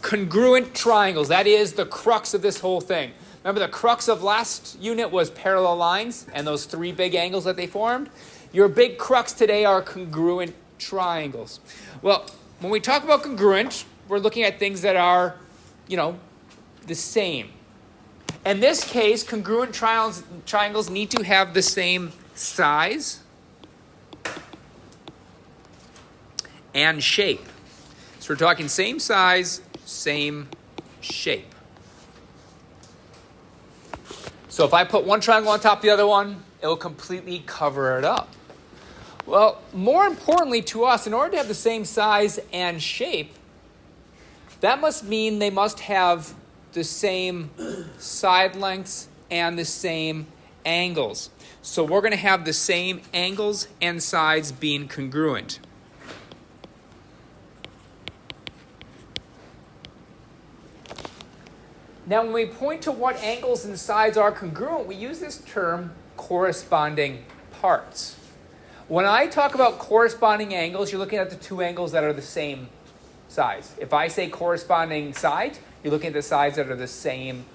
congruent triangles. That is the crux of this whole thing. Remember, the crux of last unit was parallel lines and those three big angles that they formed? Your big crux today are congruent triangles. Well, when we talk about congruent, we're looking at things that are, the same. In this case, congruent triangles need to have the same size and shape. So we're talking same size, same shape. So if I put one triangle on top of the other one, it will completely cover it up. Well, more importantly to us, in order to have the same size and shape, that must mean they must have the same side lengths and the same angles. So we're going to have the same angles and sides being congruent. Now, when we point to what angles and sides are congruent, we use this term corresponding parts. When I talk about corresponding angles, you're looking at the two angles that are the same size. If I say corresponding sides, you're looking at the sides that are the same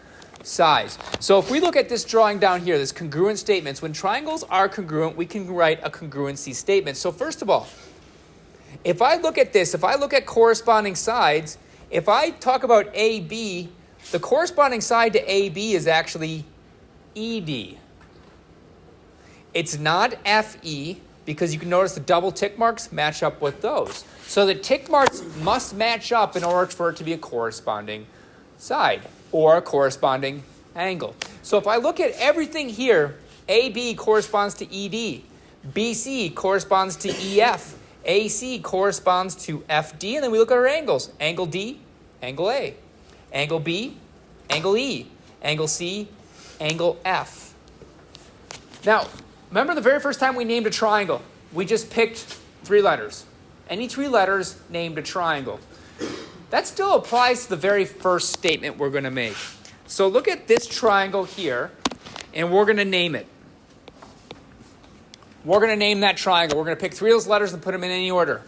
size. So if we look at this drawing down here, this congruent statements, when triangles are congruent, we can write a congruency statement. So first of all, if I look at this, if I look at corresponding sides, if I talk about AB, the corresponding side to AB is actually ED. It's not FE, because you can notice the double tick marks match up with those. So the tick marks must match up in order for it to be a corresponding side or a corresponding angle. So if I look at everything here, AB corresponds to ED, BC corresponds to EF, AC corresponds to FD, and then we look at our angles. Angle D, angle A. Angle B, angle E. Angle C, angle F. Now, remember the very first time we named a triangle? We just picked 3 letters. Any 3 letters named a triangle. That still applies to the very first statement we're going to make. So look at this triangle here, and we're going to name it. We're going to name that triangle. We're going to pick 3 of those letters and put them in any order.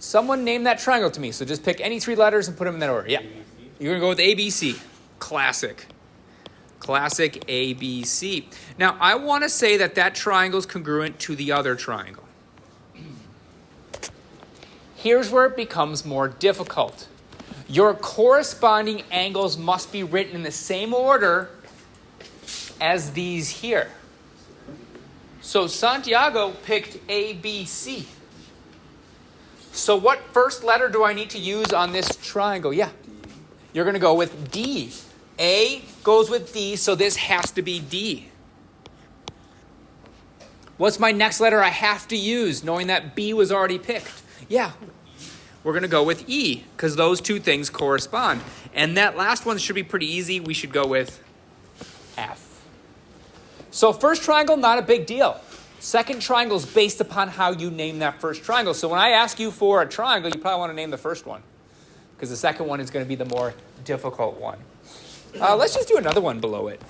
Someone name that triangle to me. So just pick any 3 letters and put them in that order. Yeah. You're going to go with ABC. Classic. Classic ABC. Now, I want to say that that triangle is congruent to the other triangle. Here's where it becomes more difficult. Your corresponding angles must be written in the same order as these here. So Santiago picked ABC. So what first letter do I need to use on this triangle? Yeah. You're going to go with D. A goes with D, so this has to be D. What's my next letter I have to use, knowing that B was already picked? Yeah, we're going to go with E, because those two things correspond. And that last one should be pretty easy. We should go with F. So first triangle, not a big deal. Second triangle is based upon how you name that first triangle. So when I ask you for a triangle, you probably want to name the first one, because the second one is going to be the more difficult one. Let's just do another one below it.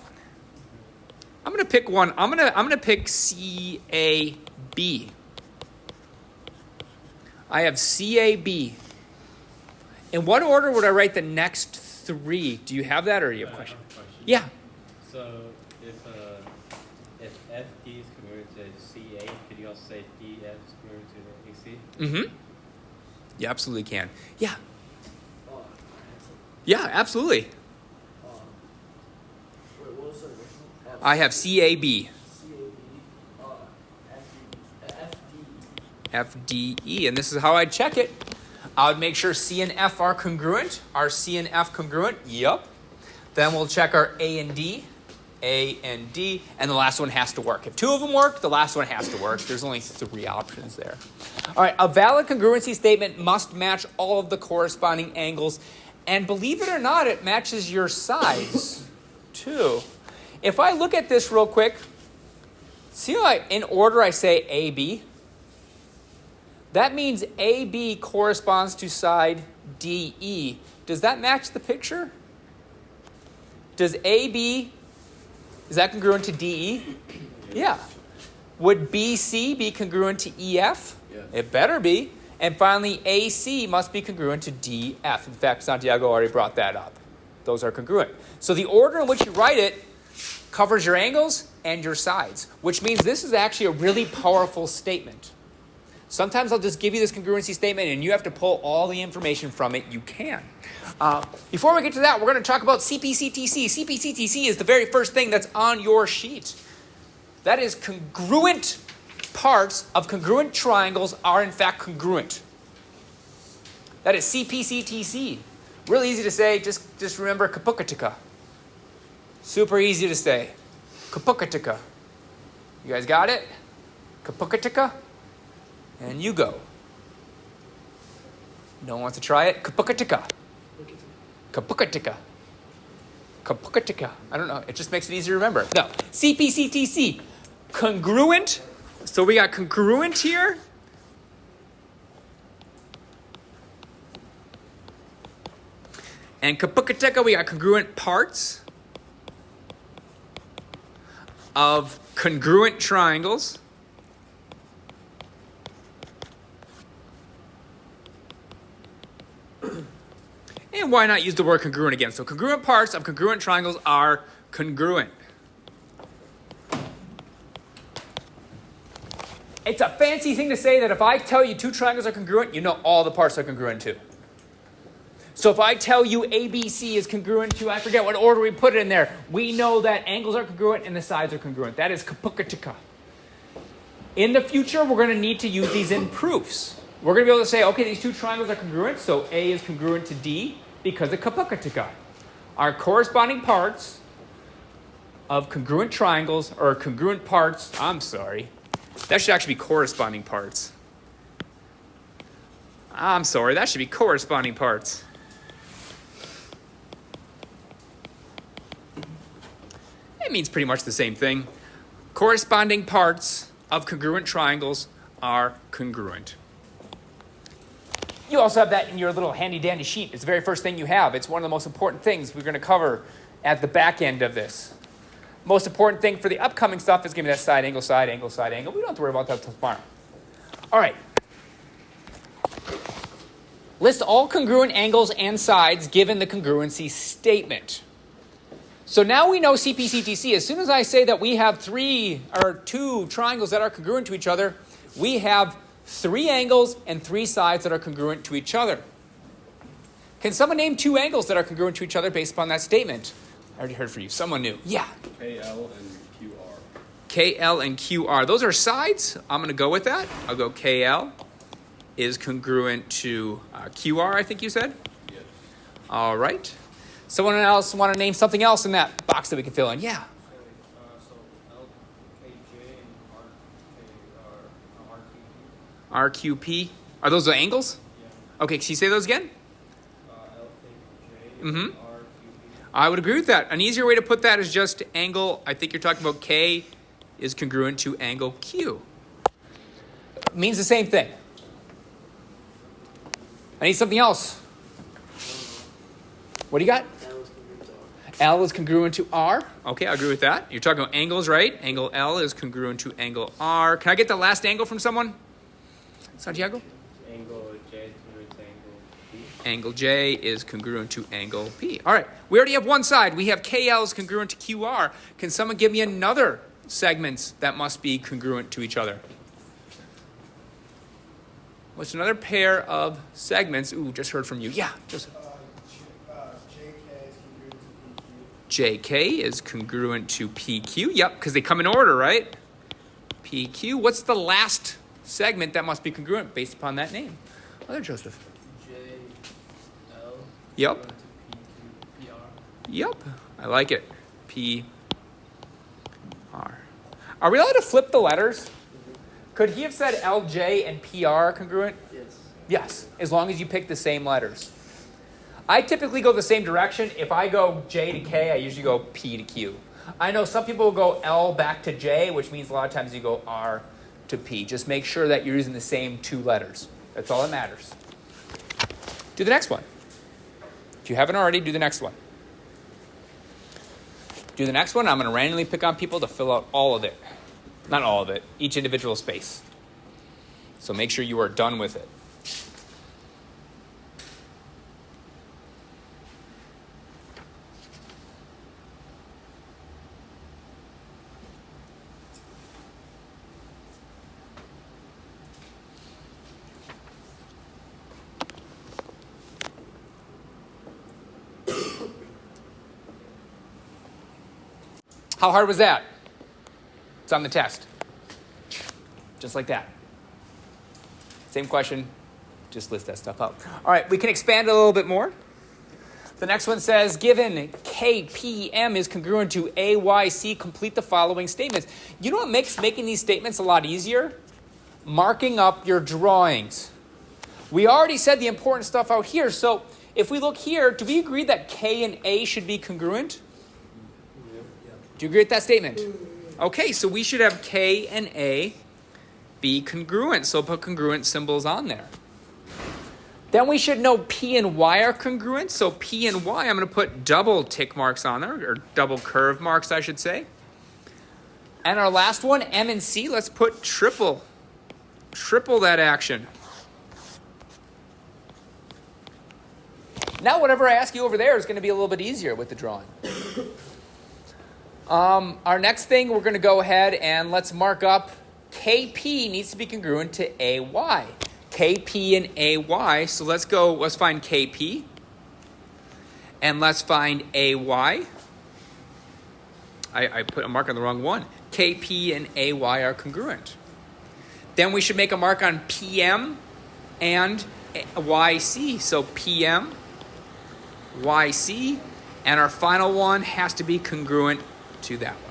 I'm going to pick one. I'm going to pick CAB. I have CAB. In what order would I write the next 3? Do you have that, or do you have a question? Yeah. So if FD is congruent to CA, could you also say DF is congruent to AC? Mm-hmm. You absolutely can. Yeah. Yeah, absolutely. I have CAB. FDE, and this is how I check it. I would make sure C and F are congruent. Are C and F congruent? Yep. Then we'll check our A and D, and the last one has to work. If 2 of them work, the last one has to work. There's only 3 options there. All right, a valid congruency statement must match all of the corresponding angles, and believe it or not, it matches your sides too. If I look at this real quick, see how in order I say AB? That means AB corresponds to side DE. Does that match the picture? Does AB, is that congruent to DE? Yeah. Would BC be congruent to EF? Yes. It better be. And finally, AC must be congruent to DF. In fact, Santiago already brought that up. Those are congruent. So the order in which you write it covers your angles and your sides, which means this is actually a really powerful statement. Sometimes I'll just give you this congruency statement and you have to pull all the information from it you can. Before we get to that, we're going to talk about CPCTC. CPCTC is the very first thing that's on your sheet. That is congruent parts of congruent triangles are in fact congruent. That is CPCTC. Really easy to say, just remember Kapukatika. Super easy to say. Kapukatika. You guys got it? Kapukatika? And you go. No one wants to try it? Kapukatika. Kapukatika. Kapukatika. I don't know. It just makes it easier to remember. No. CPCTC. Congruent. So we got congruent here. And Kapukatika, we got congruent parts of congruent triangles. And why not use the word congruent again? So congruent parts of congruent triangles are congruent. It's a fancy thing to say that if I tell you two triangles are congruent, you know all the parts are congruent too. So if I tell you ABC is congruent to, I forget what order we put it in there, we know that angles are congruent and the sides are congruent. That is Kapukatika. In the future, we're going to need to use these in proofs. We're going to be able to say, okay, these two triangles are congruent, so A is congruent to D because of Kapukatika. Our corresponding parts of congruent triangles, or congruent parts, that should actually be corresponding parts. That should be corresponding parts. It means pretty much the same thing. Corresponding parts of congruent triangles are congruent. You also have that in your little handy-dandy sheet. It's the very first thing you have. It's one of the most important things we're going to cover at the back end of this. Most important thing for the upcoming stuff is going to be that side angle, side angle, side angle. We don't have to worry about that until tomorrow. All right. List all congruent angles and sides given the congruency statement. So now we know CPCTC. As soon as I say that we have two triangles that are congruent to each other, we have 3 angles and 3 sides that are congruent to each other. Can someone name 2 angles that are congruent to each other based upon that statement? I already heard from you. Someone new. Yeah. KL and QR. KL and QR. Those are sides. I'm going to go with that. I'll go KL is congruent to QR, I think you said? Yes. All right. Someone else want to name something else in that box that we can fill in? Yeah. So LKJ and RQP. Are those the angles? Yeah. Okay, can you say those again? LKJ Mm-hmm. RQP. I would agree with that. An easier way to put that is just angle. I think you're talking about K is congruent to angle Q. Means the same thing. I need something else. What do you got? L is congruent to R. Okay, I agree with that. You're talking about angles, right? Angle L is congruent to angle R. Can I get the last angle from someone? Santiago? Angle J is congruent to angle P. Angle J is congruent to angle P. All right, we already have one side. We have KL is congruent to QR. Can someone give me another segments that must be congruent to each other? What's another pair of segments? Ooh, just heard from you. Yeah, Joseph. JK is congruent to PQ. Yep, because they come in order, right? PQ. What's the last segment that must be congruent based upon that name? Other Joseph. JL. Yep. PQ, PR. Yep. I like it. PR. Are we allowed to flip the letters? Could he have said LJ and PR congruent? Yes. Yes, as long as you pick the same letters. I typically go the same direction. If I go J to K, I usually go P to Q. I know some people will go L back to J, which means a lot of times you go R to P. Just make sure that you're using the same 2 letters. That's all that matters. Do the next one. If you haven't already, do the next one. Do the next one. I'm going to randomly pick on people to fill out all of it. Not all of it, each individual space. So make sure you are done with it. How hard was that? It's on the test. Just like that. Same question, just list that stuff out. All right, we can expand a little bit more. The next one says, given KPM is congruent to AYC, complete the following statements. You know what makes making these statements a lot easier? Marking up your drawings. We already said the important stuff out here, so if we look here, do we agree that K and A should be congruent? Do you agree with that statement? Okay, so we should have K and A be congruent, so put congruent symbols on there. Then we should know P and Y are congruent, so P and Y, I'm going to put double tick marks on there, or double curve marks, I should say. And our last one, M and C, let's put triple that action. Now whatever I ask you over there is going to be a little bit easier with the drawing. Our next thing, we're going to go ahead and let's mark up KP needs to be congruent to AY. KP and AY, so let's find KP. And let's find AY. I put a mark on the wrong one. KP and AY are congruent. Then we should make a mark on PM and YC. So PM, YC, and our final one has to be congruent to that one.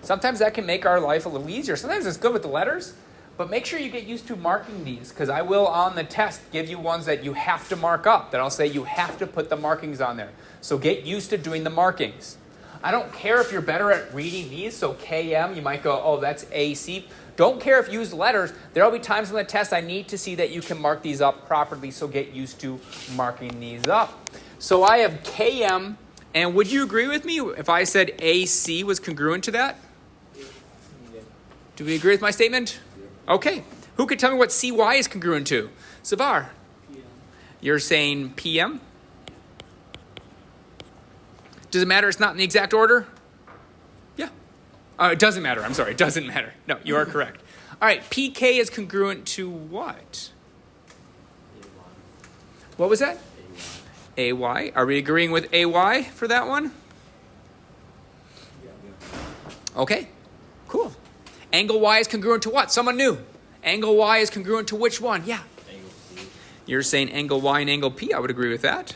Sometimes that can make our life a little easier. Sometimes it's good with the letters, but make sure you get used to marking these, because I will on the test give you ones that you have to mark up, that I'll say you have to put the markings on there. So get used to doing the markings. I don't care if you're better at reading these, so KM, you might go, oh, that's AC. Don't care if you use letters. There will be times on the test I need to see that you can mark these up properly, so get used to marking these up. So I have KM, and would you agree with me if I said AC was congruent to that? Do we agree with my statement? Yeah. Okay. Who could tell me what CY is congruent to? Savar. PM. You're saying PM? Does it matter it's not in the exact order? Yeah. It doesn't matter. I'm sorry. It doesn't matter. No, you are correct. All right. PK is congruent to what? AY. What was that? AY. AY. Are we agreeing with AY for that one? Yeah. Okay. Cool. Angle Y is congruent to what? Someone new. Angle Y is congruent to which one? Yeah. Angle P. You're saying angle Y and angle P. I would agree with that.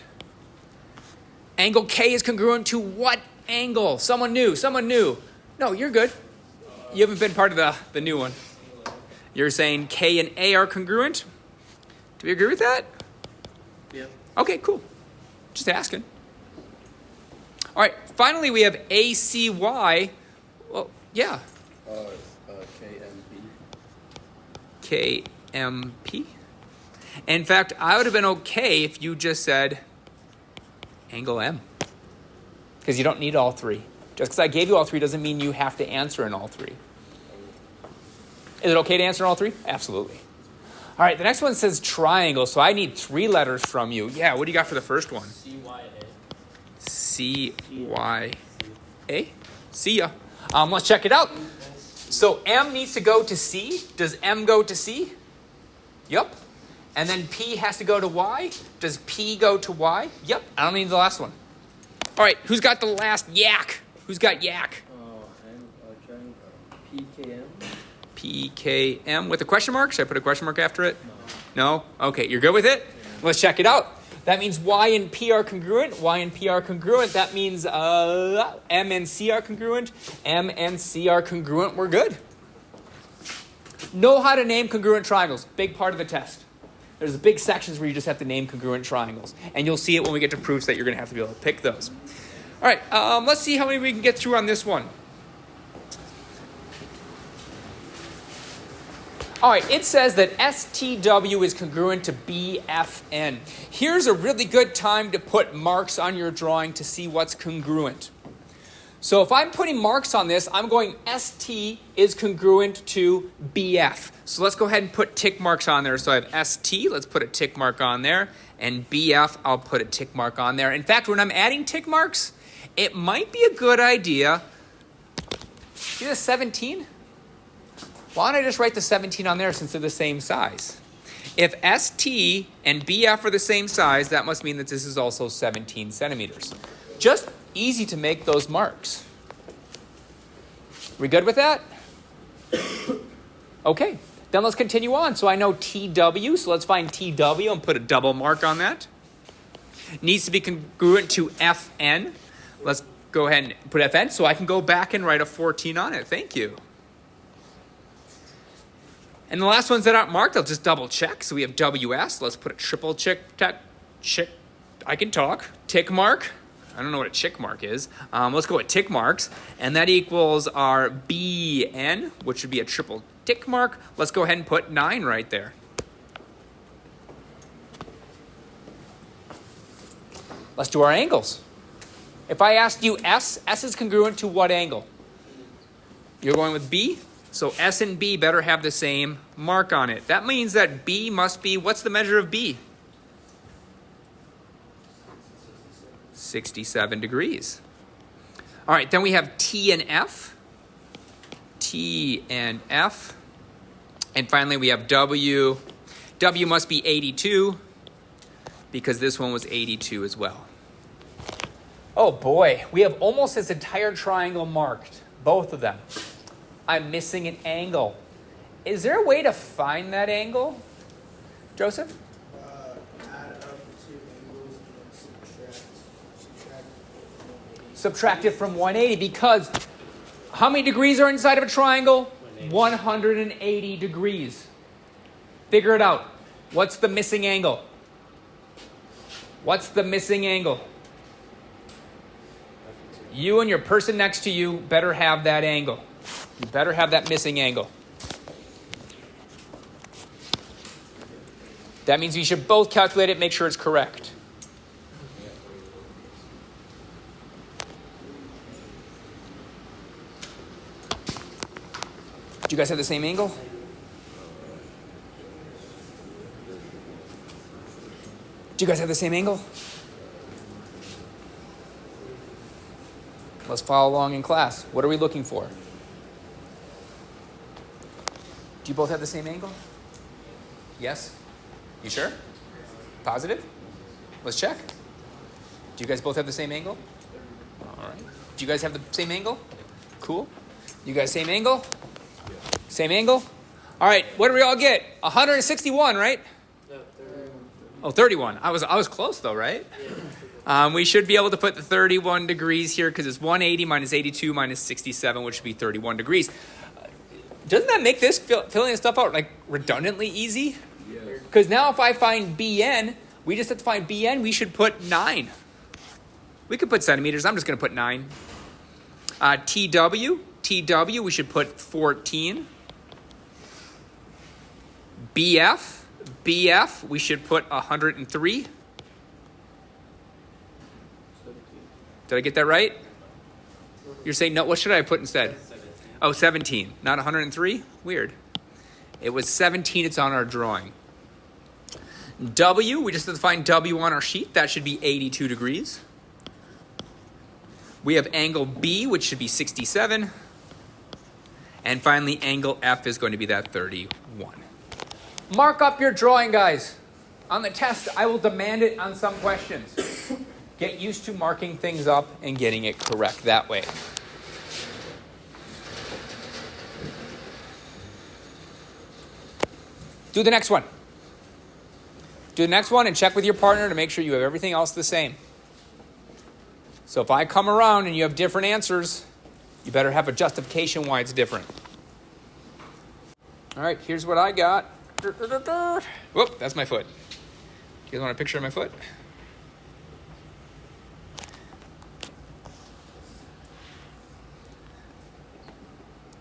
Angle K is congruent to what angle? Someone new. Someone new. No, you're good. You haven't been part of the new one. You're saying K and A are congruent? Do we agree with that? Yeah. Okay, cool. Just asking. All right. Finally, we have ACY. Well, yeah. KMP. In fact, I would have been okay if you just said angle M, because you don't need all three. Just because I gave you all three doesn't mean you have to answer in all three. Is it okay to answer in all three? Absolutely. All right, the next one says triangle, so I need 3 letters from you. Yeah, what do you got for the first one? CYA. See ya. Let's check it out. So M needs to go to C. Does M go to C? Yup. And then P has to go to Y. Does P go to Y? Yup. I don't need the last one. All right, who's got the last yak? Who's got yak? I'm trying PKM. PKM with a question mark? Should I put a question mark after it? No? Okay, you're good with it? Yeah. Let's check it out. That means Y and P are congruent. Y and P are congruent. That means M and C are congruent. M and C are congruent. We're good. Know how to name congruent triangles. Big part of the test. There's big sections where you just have to name congruent triangles. And you'll see it when we get to proofs that you're going to have to be able to pick those. All right, let's see how many we can get through on this one. All right, it says that STW is congruent to BFN. Here's a really good time to put marks on your drawing to see what's congruent. So if I'm putting marks on this, I'm going ST is congruent to BF. So let's go ahead and put tick marks on there. So I have ST, let's put a tick mark on there. And BF, I'll put a tick mark on there. In fact, when I'm adding tick marks, it might be a good idea. See the 17? Why don't I just write the 17 on there since they're the same size? If ST and BF are the same size, that must mean that this is also 17 centimeters. Just easy to make those marks. We good with that? Okay, then let's continue on. So I know TW, so let's find TW and put a double mark on that. Needs to be congruent to FN. Let's go ahead and put FN so I can go back and write a 14 on it. Thank you. And the last ones that aren't marked, I'll just double check. So we have WS. Let's put a triple tick mark. I don't know what a tick mark is. Let's go with tick marks. And that equals our BN, which would be a triple tick mark. Let's go ahead and put 9 right there. Let's do our angles. If I asked you S is congruent to what angle? You're going with B? So S and B better have the same mark on it. That means that B must be, what's the measure of B? 67 degrees. All right, then we have T and F. T and F. And finally we have W. W must be 82 because this one was 82 as well. Oh boy, we have almost this entire triangle marked, both of them. I'm missing an angle. Is there a way to find that angle, Joseph? Add up the two angles and then Subtract it from 180 because how many degrees are inside of a triangle? 180 degrees. Figure it out. What's the missing angle? What's the missing angle? You and your person next to you better have that angle. You better have that missing angle. That means you should both calculate it, make sure it's correct. Do you guys have the same angle? Do you guys have the same angle? Let's follow along in class. What are we looking for? Do you both have the same angle? Yes? You sure? Positive? Let's check. Do you guys both have the same angle? All right. Do you guys have the same angle? Cool. You guys same angle? Same angle? All right. What do we all get? 161, right? No, 31. Oh, 31. I was close though, right? We should be able to put the 31 degrees here because it's 180 minus 82 minus 67, which would be 31 degrees. Doesn't that make this filling this stuff out like redundantly easy? Because now if I find BN, we just have to find BN, we should put 9. We could put centimeters. I'm just going to put 9. TW, we should put 14. BF, we should put 103. Did I get that right? You're saying no, what should I put instead? 17. Oh, 17, not 103? Weird. It was 17, it's on our drawing. W, we just have to find W on our sheet. That should be 82 degrees. We have angle B, which should be 67. And finally, angle F is going to be that 31. Mark up your drawing, guys. On the test, I will demand it on some questions. Get used to marking things up and getting it correct that way. Do the next one. Do the next one and check with your partner to make sure you have everything else the same. So if I come around and you have different answers, you better have a justification why it's different. All right, here's what I got. Whoop, that's my foot. You guys want a picture of my foot?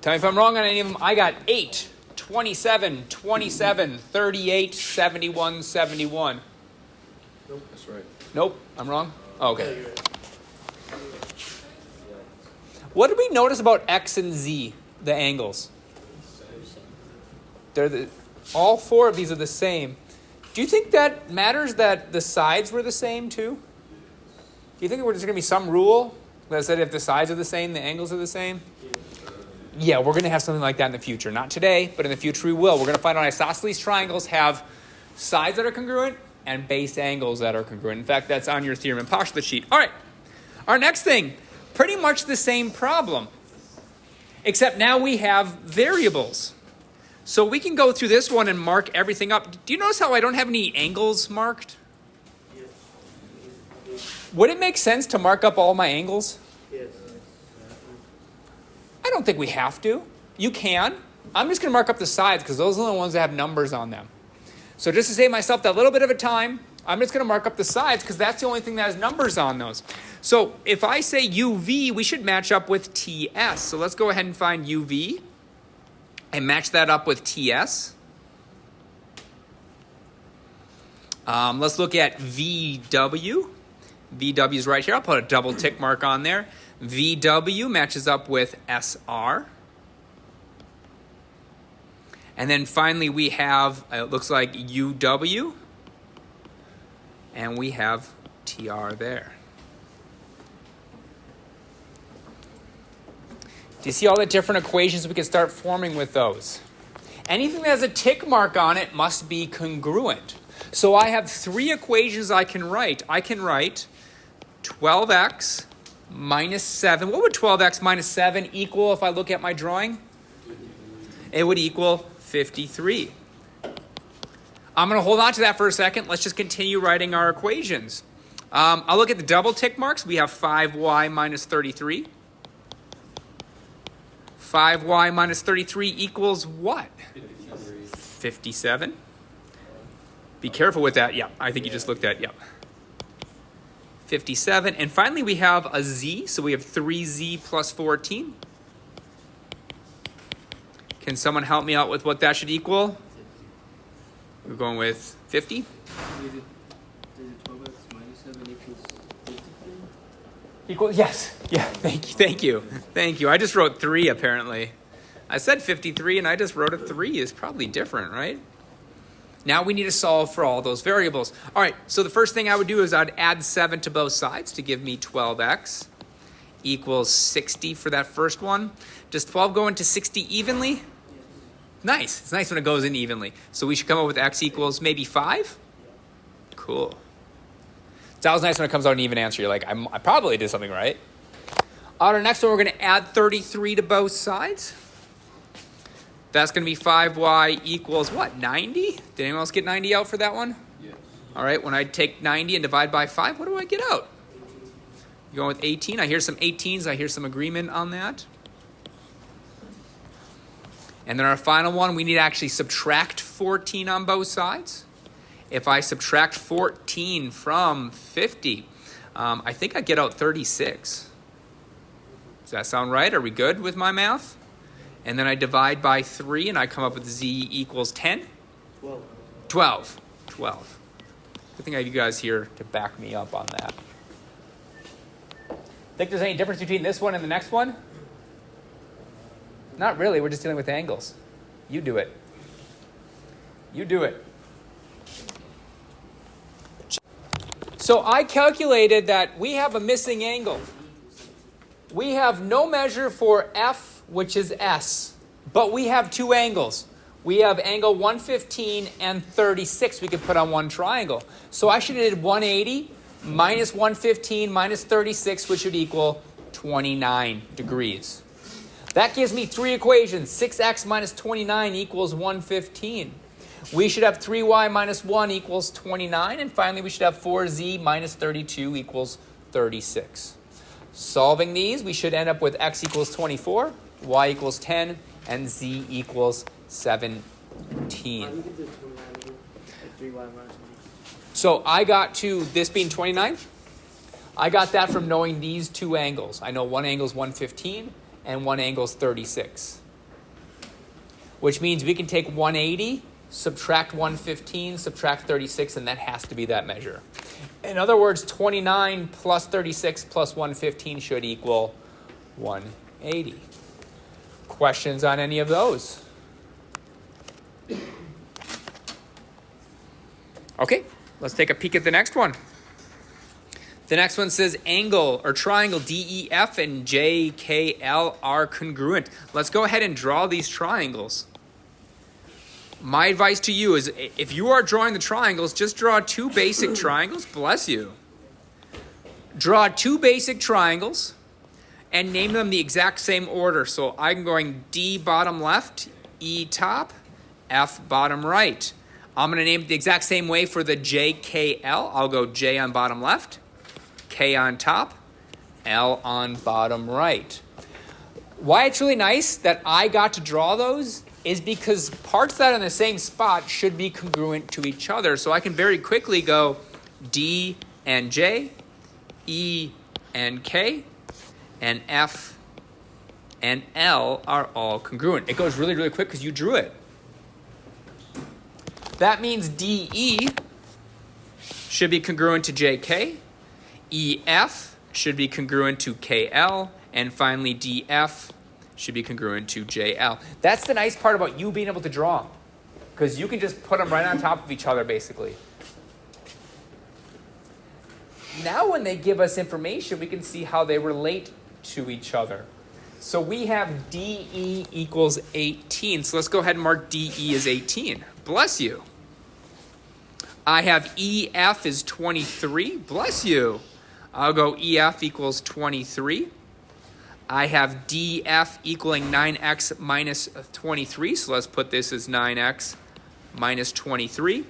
Tell me if I'm wrong on any of them. I got 8, 27, 27, 38, 71, 71. Nope, that's right. Nope, I'm wrong? Oh, okay. What did we notice about X and Z, the angles? All 4 of these are the same. Do you think that matters that the sides were the same too? Do you think there's going to be some rule that said if the sides are the same, the angles are the same? Yeah, we're going to have something like that in the future. Not today, but in the future we will. We're going to find out isosceles triangles have sides that are congruent and base angles that are congruent. In fact, that's on your theorem and postulate sheet. All right, our next thing, pretty much the same problem, except now we have variables. So we can go through this one and mark everything up. Do you notice how I don't have any angles marked? Would it make sense to mark up all my angles? Yes. I don't think we have to. You can. I'm just going to mark up the sides because those are the ones that have numbers on them. So just to save myself that little bit of a time, I'm just going to mark up the sides because that's the only thing that has numbers on those. So if I say UV, we should match up with TS. So let's go ahead and find UV and match that up with TS. Let's look at VW. VW is right here. I'll put a double tick mark on there. VW matches up with SR. And then finally we have, it looks like UW. And we have TR there. Do you see all the different equations we can start forming with those? Anything that has a tick mark on it must be congruent. So I have three equations I can write. I can write 12x minus 7. What would 12x minus 7 equal if I look at my drawing? It would equal 53. I'm going to hold on to that for a second. Let's just continue writing our equations. I'll look at the double tick marks. We have 5y minus 33. 5y minus 33 equals what? 57. Be careful with that. Yeah, I think you just looked at, yeah. 57. And finally, we have a z. So we have 3z plus 14. Can someone help me out with what that should equal? We're going with 50. Does it 12x minus 7 equals 53? Equal, yes. Yeah, thank you. I just wrote 3 apparently. I said 53 and I just wrote a 3 is probably different, right? Now we need to solve for all those variables. All right, so the first thing I would do is I'd add 7 to both sides to give me 12x equals 60 for that first one. Does 12 go into 60 evenly? Nice. It's nice when it goes in evenly. So we should come up with x equals maybe 5? Cool. It's always nice when it comes out an even answer. You're like, I probably did something right. On our next one, we're going to add 33 to both sides. That's going to be 5y equals what, 90? Did anyone else get 90 out for that one? Yes. All right, when I take 90 and divide by 5, what do I get out? You're going with 18. I hear some 18s. I hear some agreement on that. And then our final one, we need to actually subtract 14 on both sides. If I subtract 14 from 50, I think I get out 36. Does that sound right? Are we good with my math? And then I divide by 3 and I come up with z equals 10? 12. Good thing I have you guys here to back me up on that. Think there's any difference between this one and the next one? Not really. We're just dealing with angles. You do it. So I calculated that we have a missing angle. We have no measure for F, which is S, but we have two angles. We have angle 115 and 36 we could put on one triangle. So I should have did 180 minus 115 minus 36, which would equal 29 degrees. That gives me three equations. 6x minus 29 equals 115. We should have 3y minus 1 equals 29. And finally, we should have 4z minus 32 equals 36. Solving these, we should end up with x equals 24, y equals 10, and z equals 17. So I got to this being 29. I got that from knowing these two angles. I know one angle is 115 and one angle is 36. Which means we can take 180, subtract 115, subtract 36, and that has to be that measure. In other words, 29 plus 36 plus 115 should equal 180. Questions on any of those? Okay, let's take a peek at the next one. The next one says angle or triangle DEF and JKL are congruent. Let's go ahead and draw these triangles. My advice to you is if you are drawing the triangles, just draw two basic triangles. Bless you. Draw two basic triangles and name them the exact same order. So I'm going D bottom left, E top, F bottom right. I'm going to name it the exact same way for the JKL. I'll go J on bottom left, K on top, L on bottom right. Why it's really nice that I got to draw those is because parts that are in the same spot should be congruent to each other. So I can very quickly go D and J, E and K, and F and L are all congruent. It goes really, really quick because you drew it. That means DE should be congruent to JK, EF should be congruent to KL, and finally DF should be congruent to JL. That's the nice part about you being able to draw them, because you can just put them right on top of each other, basically. Now when they give us information, we can see how they relate to each other. So we have DE equals 18. So let's go ahead and mark DE as 18. Bless you. I have EF is 23. Bless you. I'll go EF equals 23. I have DF equaling 9x minus 23. So let's put this as 9x minus 23.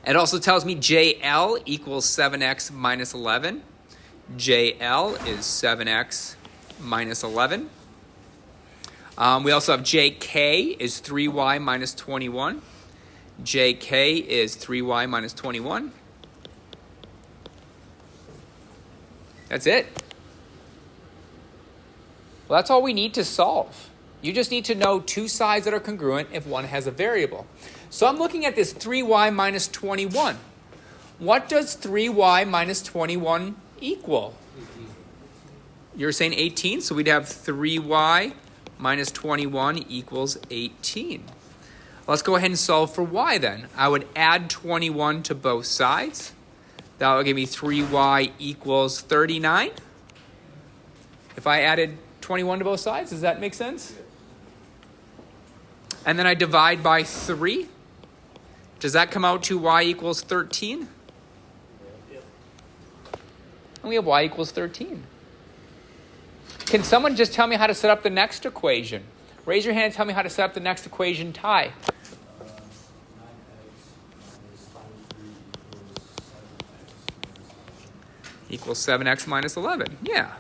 It also tells me JL equals 7x minus 11. JL is 7x minus 11. We also have JK is 3y minus 21. JK is 3y minus 21. That's it. Well, that's all we need to solve. You just need to know two sides that are congruent if one has a variable. So I'm looking at this 3y minus 21. What does 3y minus 21 equal? 18. You're saying 18, so we'd have 3y minus 21 equals 18. Let's go ahead and solve for y then. I would add 21 to both sides. That will give me 3y equals 39. If I added 21 to both sides, does that make sense? And then I divide by 3. Does that come out to y equals 13? Yep. And we have y equals 13. Can someone just tell me how to set up the next equation? Raise your hand and tell me how to set up the next equation, Ty. 9x minus 23 Equals 7x minus 11. Yeah.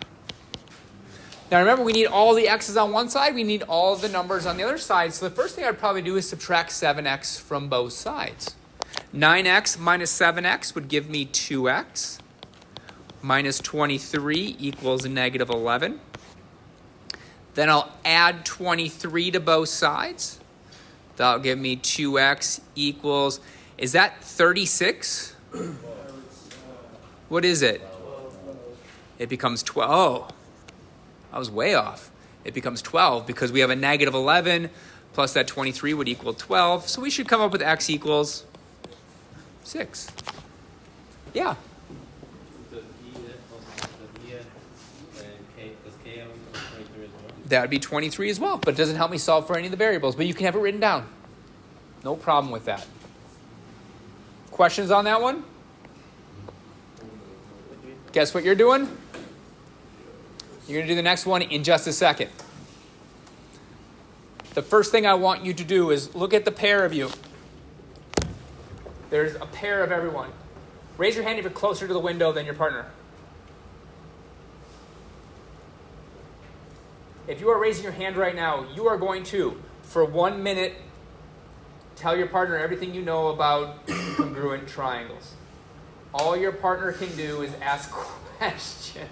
Now remember, we need all the x's on one side. We need all the numbers on the other side. So the first thing I'd probably do is subtract 7x from both sides. 9x minus 7x would give me 2x. Minus 23 equals negative 11. Then I'll add 23 to both sides. That'll give me 2x equals, is that 36? What is it? It becomes 12. Oh, I was way off. It becomes 12 because we have a negative 11 plus that 23 would equal 12. So we should come up with x equals 6. Yeah. Does KL equal 23 as well? That would be 23 as well, but it doesn't help me solve for any of the variables. But you can have it written down. No problem with that. Questions on that one? Guess what you're doing? You're going to do the next one in just a second. The first thing I want you to do is look at the pair of you. There's a pair of everyone. Raise your hand if you're closer to the window than your partner. If you are raising your hand right now, you are going to, for 1 minute, tell your partner everything you know about congruent triangles. All your partner can do is ask questions.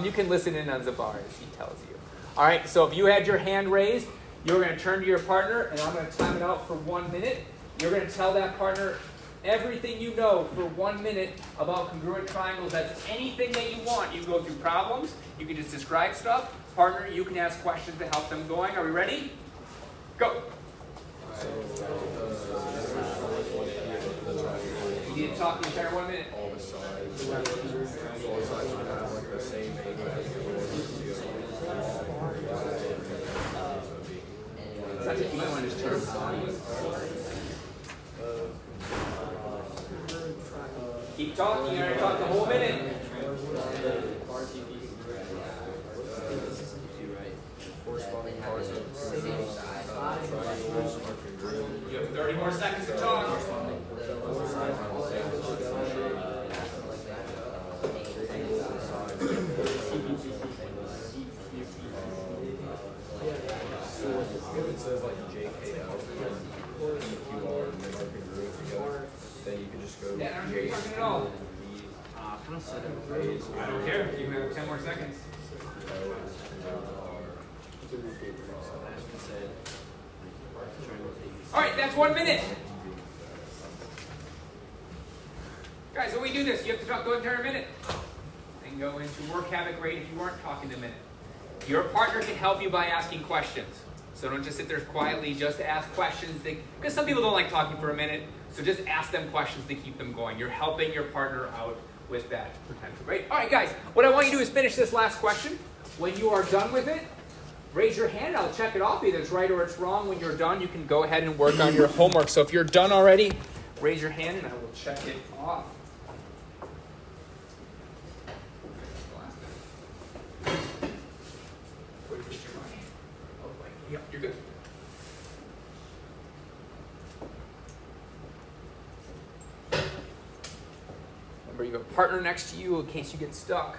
You can listen in on Zabar as he tells you. All right, so if you had your hand raised, you're going to turn to your partner, and I'm going to time it out for 1 minute. You're going to tell that partner everything you know for 1 minute about congruent triangles. That's anything that you want. You can go through problems. You can just describe stuff. Partner, you can ask questions to help them going. Are we ready? Go. You need to talk the entire 1 minute. all the sides would have like the same angle as yours. Such a easy one to turn on. Keep talking, you're going to talk the whole minute. Corresponding parts of You have 30 more seconds to talk. If it says like JKL and QR and then congruent together, then you can just go Yeah, I don't hear you talking at all. I don't care. You can have 10 more seconds. All right, that's 1 minute. Guys, when we do this, you have to talk the entire minute. Then go into work habit grade if you weren't talking the minute. Your partner can help you by asking questions. So don't just sit there quietly, just ask questions. Because some people don't like talking for a minute. So just ask them questions to keep them going. You're helping your partner out with that potential, right? All right, guys, what I want you to do is finish this last question. When you are done with it, raise your hand. I'll check it off. Either it's right or it's wrong. When you're done, you can go ahead and work on your homework. So if you're done already, raise your hand and I will check it off. Yep, you're good. Remember, you have a partner next to you in case you get stuck.